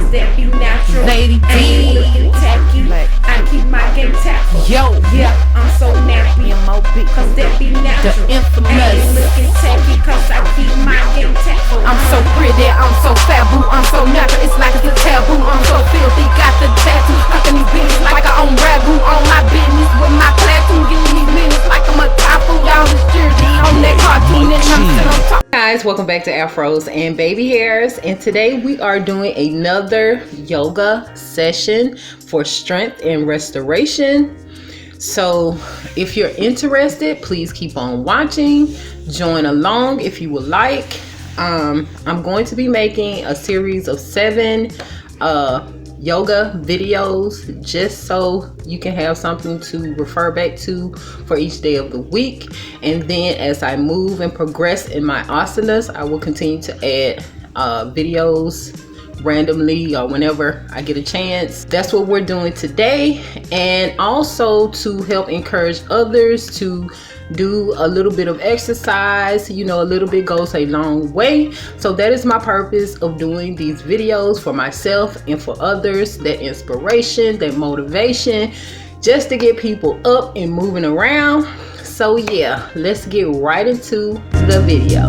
cause that be natural. Lady I ain't D. looking tacky. I keep my game tactful. Yo, Yeah, I'm so nappy. M.O.B. Cause that be The natural. I ain't infamous. looking tacky cause I keep my game tactful. I'm so pretty, I'm so fabu, I'm so natural, it's like it's a taboo. I'm so filthy, got the tattoo, stuck in these bitches like I own ragu. On my business with my platoon, getting these minutes like I'm a typhoon. Y'all is jersey on that cartoon and I'm still on top. Guys, welcome back to Afros and Baby Hairs, and today we are doing another yoga session for strength and restoration. So if you're interested, please keep on watching, join along if you would like. I'm going to be making a series of 7 yoga videos just so you can have something to refer back to for each day of the week. And then as I move and progress in my asanas, I will continue to add videos randomly or whenever I get a chance. That's what we're doing today, and also to help encourage others to do a little bit of exercise. You know, a little bit goes a long way. So that is my purpose of doing these videos, for myself and for others, that inspiration, that motivation, just to get people up and moving around. So yeah, let's get right into the video.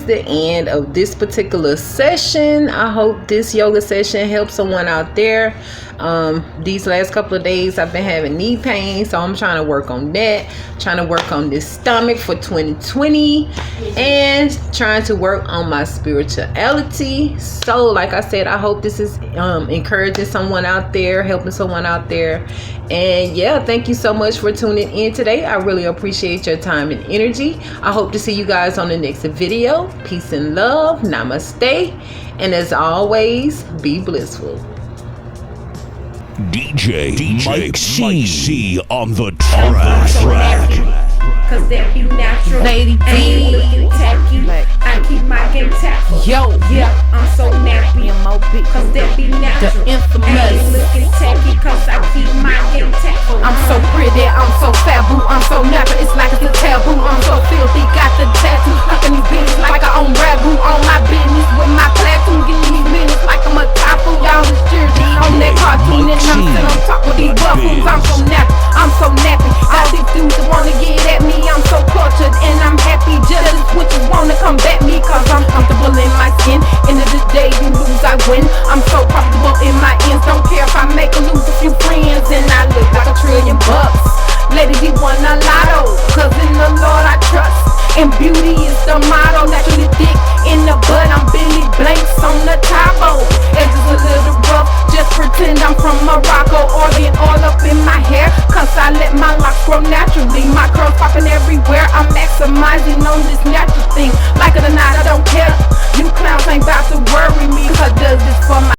is the end of this particular session. I hope this yoga session helps someone out there. These last couple of days I've been having knee pain, so I'm trying to work on that, trying to work on this stomach for 2020, and trying to work on my spirituality. So like I said, I hope this is encouraging someone out there, helping someone out there. And yeah, thank you so much for tuning in today. I really appreciate your time and energy. I hope to see you guys on the next video. Peace and love. Namaste. And as always, be blissful. DJ Mike C on the track. Cause that be natural. Lady Ain't D. looking tacky. I keep my game tactful. Yo, Yeah, I'm so nappy. M.O.B. Cause that be natural. The infamous. Ain't looking tacky. Cause I keep my game tactful. I'm so pretty, I'm so fabu, I'm so nappy, it's like it's a taboo. I'm so filthy, got the tattoo, fucking these bitches like I own ragu. On my business with my platoon, getting these minutes like I'm a typhoon. Y'all is jersey on that cartoon, and I'm sitting on top of these buffoons. I'm so nappy, I'm so nappy. All these dudes that wanna get at me, I'm so cultured and I'm happy. Jealous, which wanna come back me, cause I'm